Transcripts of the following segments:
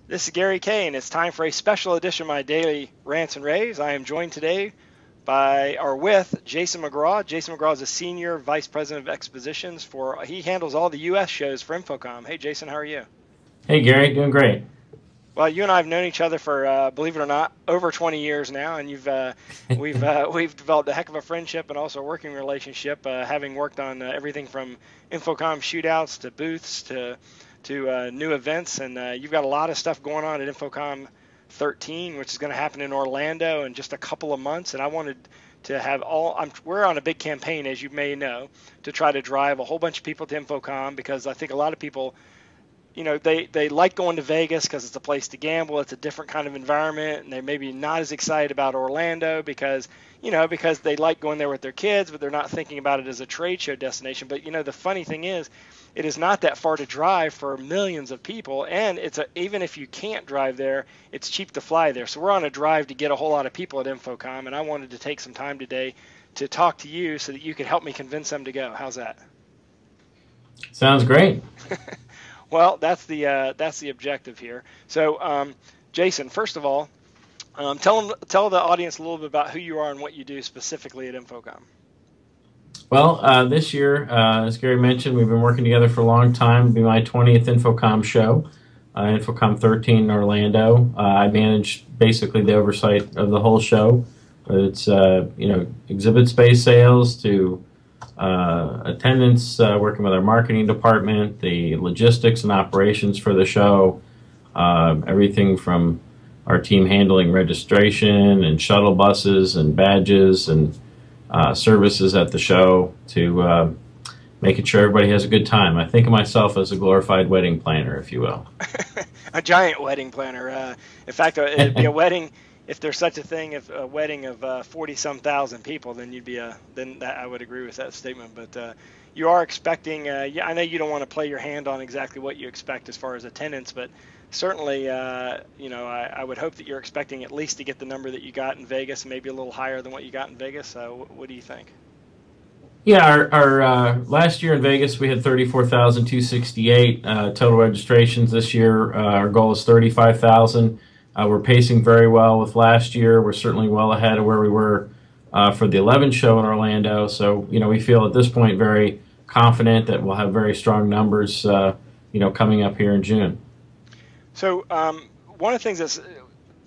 This is Gary Kayye, and it's time for a special edition of my daily rants and raves. I am joined today with Jason McGraw. Jason McGraw is a senior vice president of Expositions he handles all the U.S. shows for InfoComm. Hey, Jason, how are you? Hey Gary, doing great. Well, you and I have known each other for, believe it or not, over 20 years now, and we've developed a heck of a friendship and also a working relationship, having worked on everything from InfoComm shootouts to booths to new events, and you've got a lot of stuff going on at InfoComm 13, which is going to happen in Orlando in just a couple of months. And I wanted to have we're on a big campaign, as you may know, to try to drive a whole bunch of people to InfoComm, because I think a lot of people, they like going to Vegas because it's a place to gamble. It's a different kind of environment, and they're maybe not as excited about Orlando because they like going there with their kids, but they're not thinking about it as a trade show destination. But the funny thing is, it is not that far to drive for millions of people, and even if you can't drive there, it's cheap to fly there. So we're on a drive to get a whole lot of people at InfoComm, and I wanted to take some time today to talk to you so that you could help me convince them to go. How's that? Sounds great. Well, that's the objective here. So, Jason, first of all, tell the audience a little bit about who you are and what you do specifically at InfoComm. Well, this year, as Gary mentioned, we've been working together for a long time. It'll be my 20th InfoComm show, InfoComm 13 in Orlando. I manage basically the oversight of the whole show. It's exhibit space sales to attendance, working with our marketing department, the logistics and operations for the show, everything from our team handling registration and shuttle buses and badges and services at the show to making sure everybody has a good time. I think of myself as a glorified wedding planner, if you will. A giant wedding planner. In fact, it'd be a wedding, if there's such a thing, if a wedding of 40-some thousand people, then I would agree with that statement. But you are expecting, I know you don't want to play your hand on exactly what you expect as far as attendance, but certainly, I would hope that you're expecting at least to get the number that you got in Vegas, maybe a little higher than what you got in Vegas. What do you think? Yeah, our last year in Vegas, we had 34,268 total registrations. This year, our goal is 35,000. We're pacing very well with last year. We're certainly well ahead of where we were for the 11 show in Orlando. So, we feel at this point very confident that we'll have very strong numbers, coming up here in June. So one of the things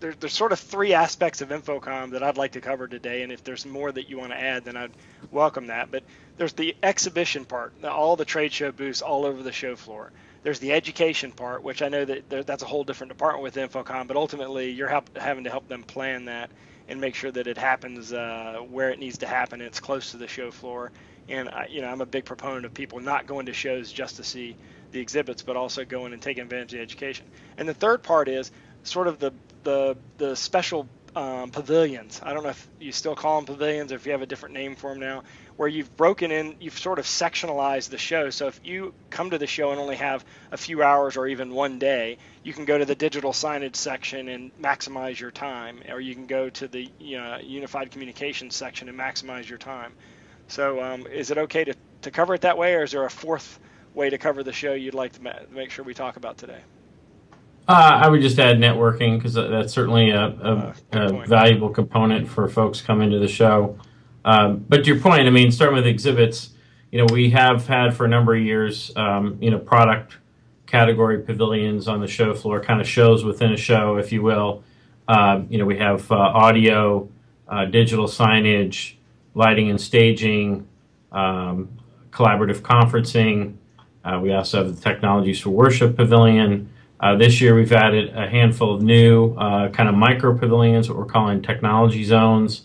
there's sort of three aspects of InfoComm that I'd like to cover today, and if there's more that you want to add, then I'd welcome that. But there's the exhibition part, all the trade show booths all over the show floor. There's the education part, which I know that's a whole different department with InfoComm, but ultimately you're having to help them plan that and make sure that it happens where it needs to happen. It's close to the show floor. And I'm a big proponent of people not going to shows just to see the exhibits, but also going and taking advantage of the education. And the third part is sort of the special pavilions. I don't know if you still call them pavilions or if you have a different name for them now, where you've sort of sectionalized the show. So if you come to the show and only have a few hours or even one day, you can go to the digital signage section and maximize your time, or you can go to the unified communications section and maximize your time. So is it okay to cover it that way, or is there a fourth way to cover the show you'd like to make sure we talk about today? I would just add networking, because that's certainly a valuable component for folks coming to the show. But to your point, starting with exhibits, we have had for a number of years, product category pavilions on the show floor, kind of shows within a show, if you will. We have audio, digital signage, lighting and staging, collaborative conferencing. We also have the Technologies for Worship Pavilion. This year we've added a handful of new kind of micro pavilions, what we're calling technology zones.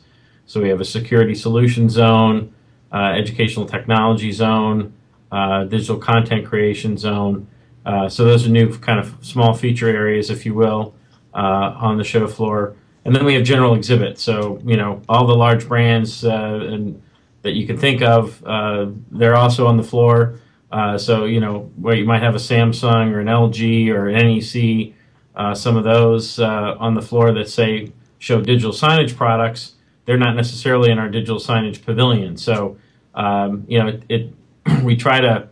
So we have a security solution zone, educational technology zone, digital content creation zone. So those are new kind of small feature areas, if you will, on the show floor. And then we have general exhibits. So, all the large brands that you can think of, they're also on the floor. So, where you might have a Samsung or an LG or an NEC, some of those on the floor that show digital signage products, they're not necessarily in our digital signage pavilion. So, we try to,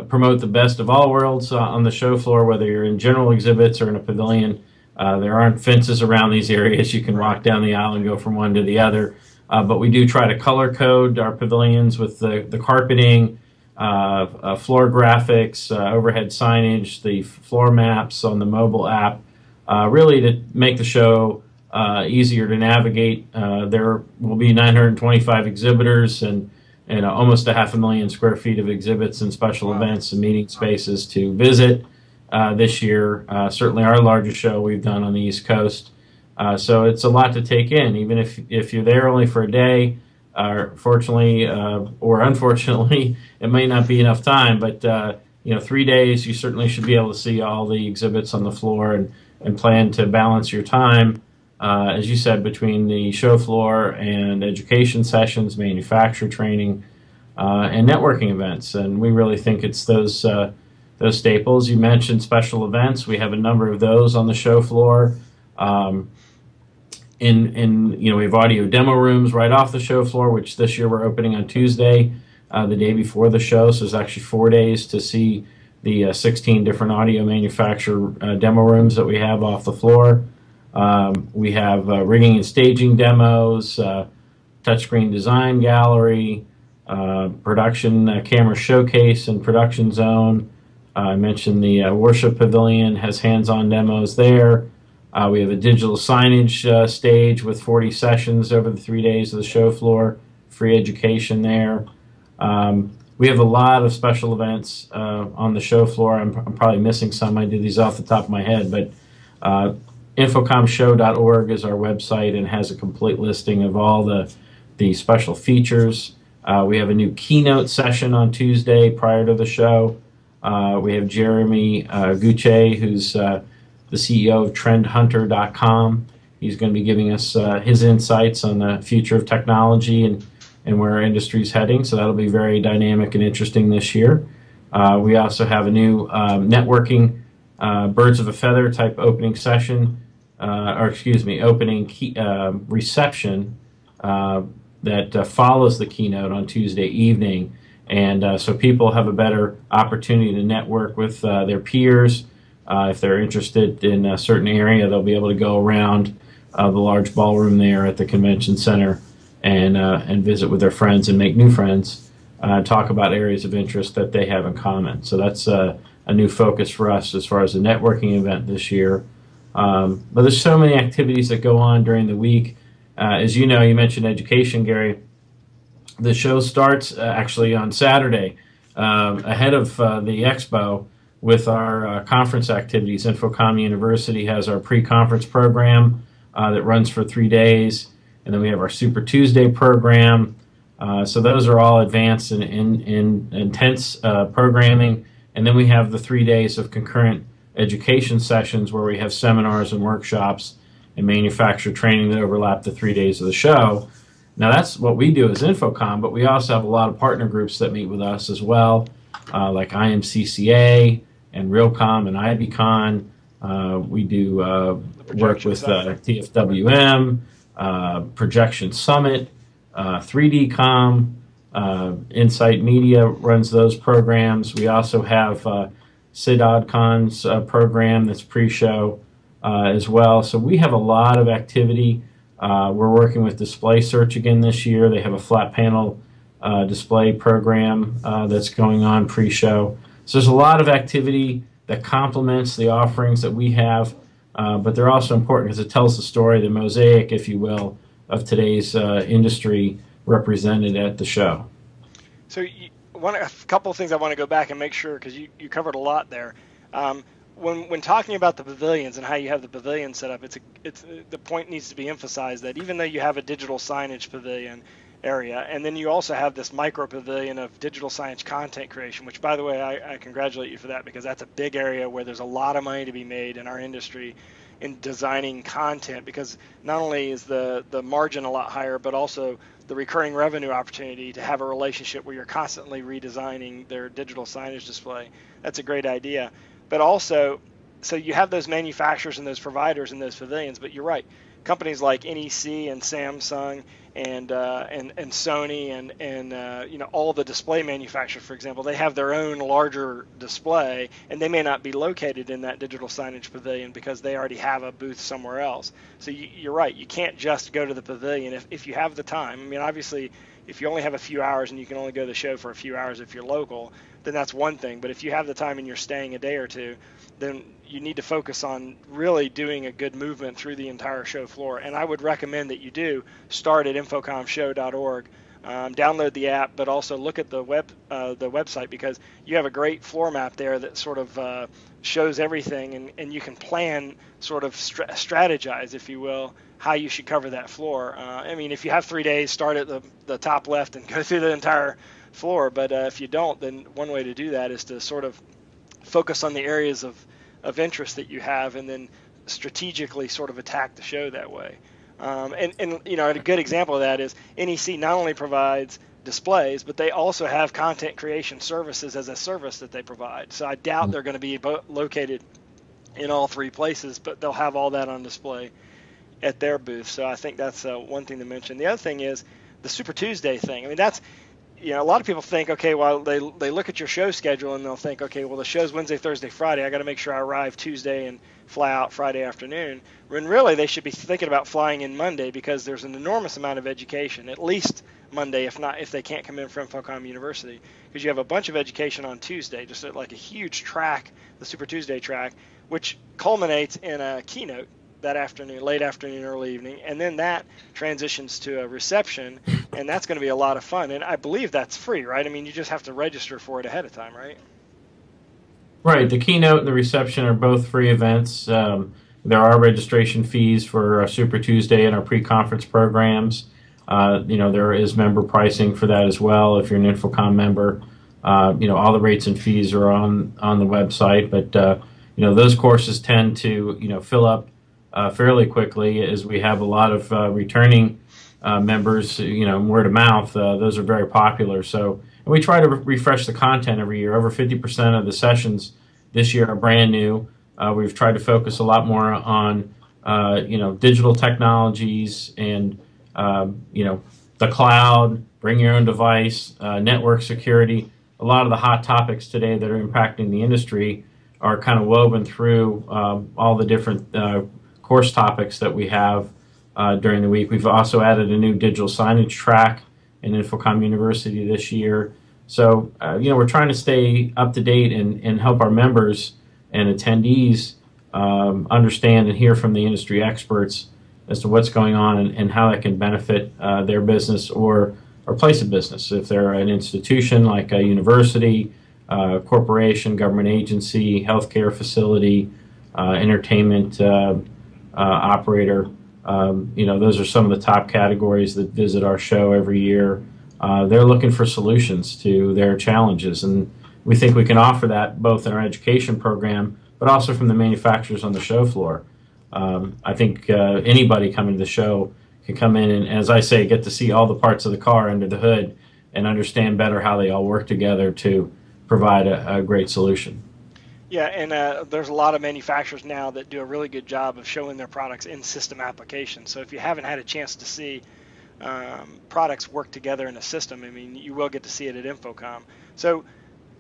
promote the best of all worlds on the show floor, whether you're in general exhibits or in a pavilion. There aren't fences around these areas. You can walk down the aisle and go from one to the other. But we do try to color code our pavilions with the carpeting, floor graphics, overhead signage, the floor maps on the mobile app, really to make the show easier to navigate. There will be 925 exhibitors and almost 500,000 square feet of exhibits and special events and meeting spaces to visit this year. Certainly our largest show we've done on the East Coast. So it's a lot to take in, even if you're there only for a day. Fortunately or unfortunately, it may not be enough time, but 3 days, you certainly should be able to see all the exhibits on the floor and plan to balance your time, as you said, between the show floor and education sessions, manufacturer training, and networking events. And we really think it's those staples. You mentioned special events. We have a number of those on the show floor. We have audio demo rooms right off the show floor, which this year we're opening on Tuesday, the day before the show. So there's actually 4 days to see the 16 different audio manufacturer demo rooms that we have off the floor. We have rigging and staging demos, touchscreen design gallery, production camera showcase and production zone. I mentioned the worship pavilion has hands-on demos there. We have a digital signage stage with 40 sessions over the 3 days of the show floor, free education there. We have a lot of special events on the show floor. I'm probably missing some. I do these off the top of my head, but InfoCommShow.org is our website and has a complete listing of all the special features. We have a new keynote session on Tuesday prior to the show. We have Jeremy Gucce, who's the CEO of TrendHunter.com. He's going to be giving us his insights on the future of technology and where our industry is heading. So that'll be very dynamic and interesting this year. We also have a new networking birds of a feather type opening session, opening reception that follows the keynote on Tuesday evening. And so people have a better opportunity to network with their peers. If they're interested in a certain area, they'll be able to go around the large ballroom there at the convention center and visit with their friends and make new friends, talk about areas of interest that they have in common. So that's a new focus for us as far as the networking event this year. But there's so many activities that go on during the week. As you know, you mentioned education, Gary. The show starts actually on Saturday ahead of the expo with our conference activities. InfoComm University has our pre-conference program that runs for 3 days. And then we have our Super Tuesday program. So those are all advanced and intense programming. And then we have the 3 days of concurrent education sessions where we have seminars and workshops and manufacturer training that overlap the 3 days of the show. Now that's what we do as InfoComm, but we also have a lot of partner groups that meet with us as well, like IMCCA and Realcomm and IBCon. We do work with TFWM, Projection Summit, 3DComm, Insight Media runs those programs. We also have SIDODCon's program that's pre-show as well. So we have a lot of activity. We're working with Display Search again this year. They have a flat panel display program that's going on pre-show. So there's a lot of activity that complements the offerings that we have, but they're also important because it tells the story, the mosaic, if you will, of today's industry represented at the show. So a couple of things I want to go back and make sure, because you covered a lot there. When talking about the pavilions and how you have the pavilion set up, the point needs to be emphasized that even though you have a digital signage pavilion area, and then you also have this micro pavilion of digital signage content creation, which, by the way, I congratulate you for that, because that's a big area where there's a lot of money to be made in our industry in designing content, because not only is the margin a lot higher, but also the recurring revenue opportunity to have a relationship where you're constantly redesigning their digital signage display. That's a great idea. But also, so you have those manufacturers and those providers in those pavilions, but you're right. Companies like NEC and Samsung and Sony and all the display manufacturers, for example, they have their own larger display, and they may not be located in that digital signage pavilion because they already have a booth somewhere else. So you're right, you can't just go to the pavilion if you have the time. I mean, obviously, if you only have a few hours and you can only go to the show for a few hours if you're local, then that's one thing. But if you have the time and you're staying a day or two, then you need to focus on really doing a good movement through the entire show floor. And I would recommend that you do start at infocommshow.org, download the app, but also look at the website, because you have a great floor map there that sort of shows everything, and you can plan, sort of strategize, if you will, how you should cover that floor. I mean, if you have 3 days, start at the top left and go through the entire floor. But if you don't, then one way to do that is to sort of focus on the areas of interest that you have, and then strategically sort of attack the show that way. And a good example of that is NEC not only provides displays, but they also have content creation services as a service that they provide. So I doubt they're going to be located in all three places, but they'll have all that on display at their booth. So I think that's one thing to mention. The other thing is the Super Tuesday thing. I mean, that's, a lot of people think, okay, well, they look at your show schedule and they'll think, okay, well, the show's Wednesday, Thursday, Friday. I got to make sure I arrive Tuesday and fly out Friday afternoon. When really they should be thinking about flying in Monday, because there's an enormous amount of education, at least Monday, if they can't come in from InfoComm University, because you have a bunch of education on Tuesday, just like a huge track, the Super Tuesday track, which culminates in a keynote that afternoon, late afternoon, early evening, and then that transitions to a reception, and that's going to be a lot of fun. And I believe that's free, right? I mean, you just have to register for it ahead of time, right? Right. The keynote and the reception are both free events. There are registration fees for Super Tuesday and our pre-conference programs. There is member pricing for that as well if you're an InfoComm member. All the rates and fees are on the website, but those courses tend to fill up fairly quickly, as we have a lot of returning members. Word of mouth, those are very popular. So, and we try to refresh the content every year. Over 50% of the sessions this year are brand new. We've tried to focus a lot more on digital technologies and the cloud, bring your own device, network security. A lot of the hot topics today that are impacting the industry are kind of woven through all the different course topics that we have during the week. We've also added a new digital signage track in InfoComm University this year. So, we're trying to stay up to date and help our members and attendees understand and hear from the industry experts as to what's going on and how that can benefit their business or place of business. If they're an institution like a university, corporation, government agency, healthcare facility, entertainment operator, those are some of the top categories that visit our show every year. They're looking for solutions to their challenges, and we think we can offer that both in our education program, but also from the manufacturers on the show floor. I think anybody coming to the show can come in and, as I say, get to see all the parts of the car under the hood and understand better how they all work together to provide a great solution. Yeah, and there's a lot of manufacturers now that do a really good job of showing their products in system applications. So if you haven't had a chance to see products work together in a system, I mean, you will get to see it at InfoComm. So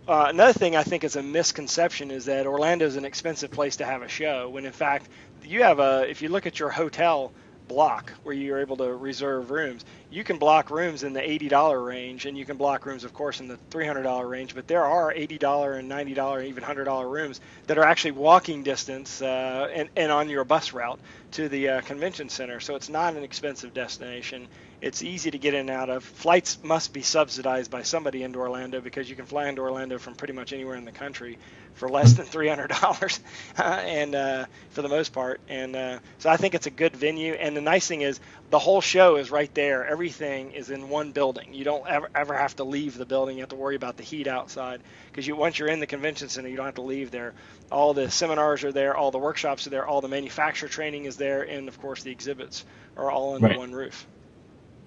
another thing I think is a misconception is that Orlando is an expensive place to have a show, when in fact you have if you look at your hotel block where you're able to reserve rooms, you can block rooms in the $80 range, and you can block rooms, of course, in the $300 range, but there are $80 and $90 and even $100 rooms that are actually walking distance and on your bus route to the convention center. So it's not an expensive destination. It's easy to get in and out of. Flights must be subsidized by somebody into Orlando, because you can fly into Orlando from pretty much anywhere in the country for less than $300 and for the most part. And so I think it's a good venue. And the nice thing is the whole show is right there. Everything is in one building. You don't ever have to leave the building. You have to worry about the heat outside, because once you're in the convention center, you don't have to leave there. All the seminars are there, all the workshops are there, all the manufacturer training is there, and of course the exhibits are all under one roof.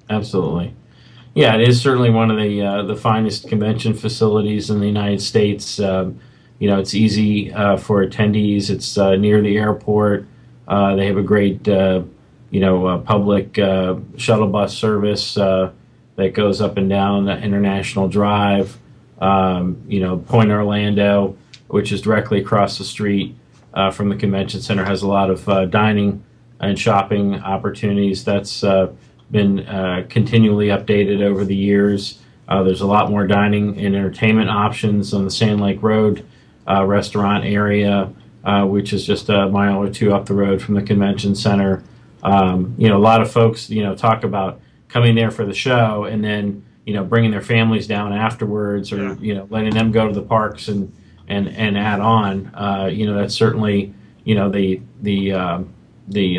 Absolutely. Yeah, it is certainly one of the finest convention facilities in the United States. It's easy for attendees. It's near the airport. They have a great public shuttle bus service that goes up and down the International Drive. Point Orlando, which is directly across the street from the convention center, has a lot of dining and shopping opportunities. That's been continually updated over the years. There's a lot more dining and entertainment options on the Sand Lake Road restaurant area, which is just a mile or two up the road from the convention center. A lot of folks, talk about coming there for the show and then, bringing their families down afterwards, or letting them go to the parks and add on. That's certainly the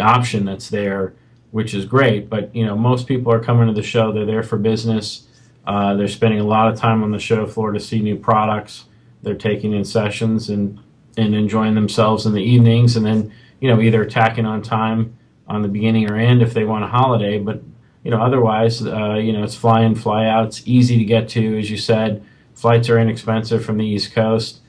option that's there, which is great. But most people are coming to the show. They're there for business. They're spending a lot of time on the show floor to see new products. They're taking in sessions and enjoying themselves in the evenings, and then either tacking on time on the beginning or end if they want a holiday. But otherwise, it's fly in, fly out. It's easy to get to, as you said. Flights are inexpensive from the East Coast.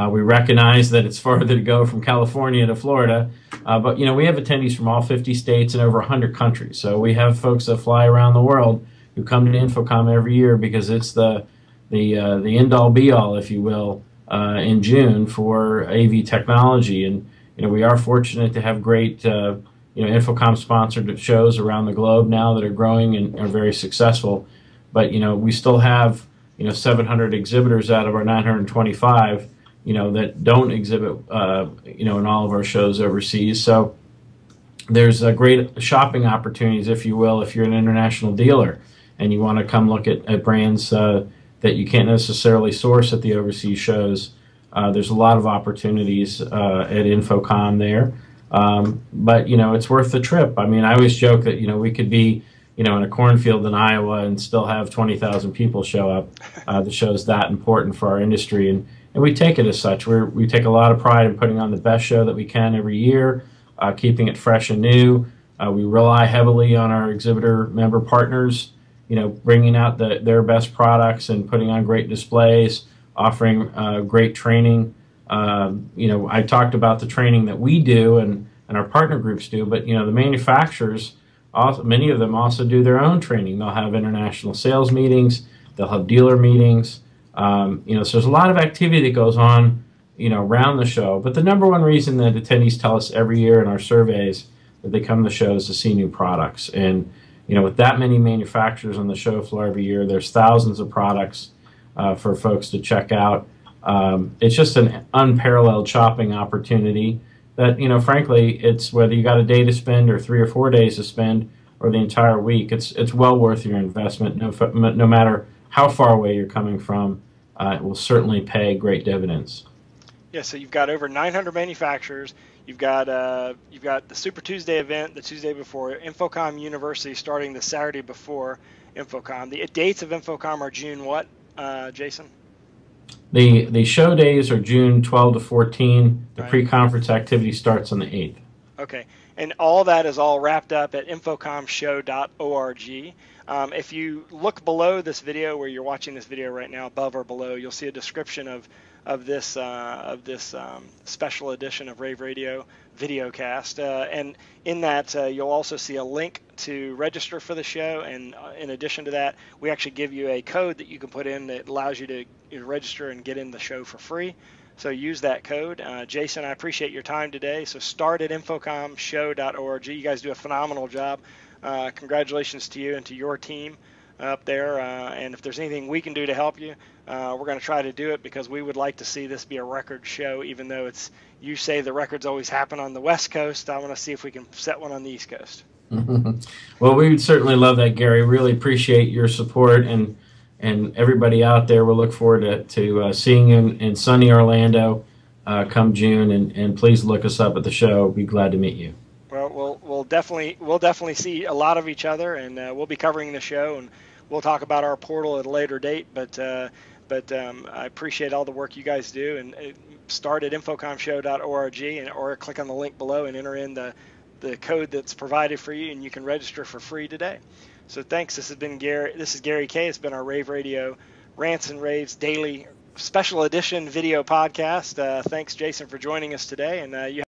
We recognize that it's farther to go from California to Florida, but we have attendees from all 50 states and over 100 countries. So we have folks that fly around the world who come to InfoComm every year because it's the end-all be-all, if you will, in June for AV technology. And we are fortunate to have great InfoComm sponsored shows around the globe now that are growing and are very successful. But we still have 700 exhibitors out of our 925 that don't exhibit in all of our shows overseas. So there's great shopping opportunities, if you will, if you're an international dealer and you want to come look at brands that you can't necessarily source at the overseas shows. There's a lot of opportunities at InfoComm there. But it's worth the trip. I mean, I always joke that we could be in a cornfield in Iowa and still have 20,000 people show up. The show's that important for our industry, and we take it as such. We take a lot of pride in putting on the best show that we can every year, keeping it fresh and new. We rely heavily on our exhibitor member partners, bringing out their best products and putting on great displays, offering great training. I talked about the training that we do and our partner groups do, but the manufacturers, many of them also do their own training. They'll have international sales meetings, they'll have dealer meetings. So there's a lot of activity that goes on, around the show. But the number one reason that attendees tell us every year in our surveys that they come to the show is to see new products. And with that many manufacturers on the show floor every year, there's thousands of products for folks to check out. It's just an unparalleled shopping opportunity that, frankly, it's whether you got a day to spend or 3 or 4 days to spend or the entire week, it's well worth your investment, no matter how far away you're coming from. It will certainly pay great dividends. Yeah, so you've got over 900 manufacturers. You've got the Super Tuesday event the Tuesday before, InfoComm University starting the Saturday before InfoComm. The dates of InfoComm are June what, Jason? The show days are June 12 to 14. The pre-conference activity starts on the 8th. Okay, and all that is all wrapped up at infocommshow.org. If you look below this video, where you're watching this video right now, above or below, you'll see a description of this special edition of Rave Radio videocast, and in that you'll also see a link to register for the show. And in addition to that, we actually give you a code that you can put in that allows you to register and get in the show for free. So use that code. Jason, I appreciate your time today. So start at infocommshow.org. You guys do a phenomenal job. Congratulations to you and to your team up there. And if there's anything we can do to help you, we're going to try to do it, because we would like to see this be a record show, even though you say the records always happen on the West Coast. I want to see if we can set one on the East Coast. Well, we would certainly love that, Gary. Really appreciate your support, and everybody out there. We'll look forward to seeing you in sunny Orlando come June, and please look us up at the show. We'll be glad to meet you. Well, we'll definitely see a lot of each other, and we'll be covering the show, and we'll talk about our portal at a later date. But I appreciate all the work you guys do, and start at infocommshow.org or click on the link below and enter in the code that's provided for you, and you can register for free today. So thanks. This is Gary Kayye. It's been our Rave Radio Rants and Raves daily special edition video podcast. Thanks, Jason, for joining us today, and you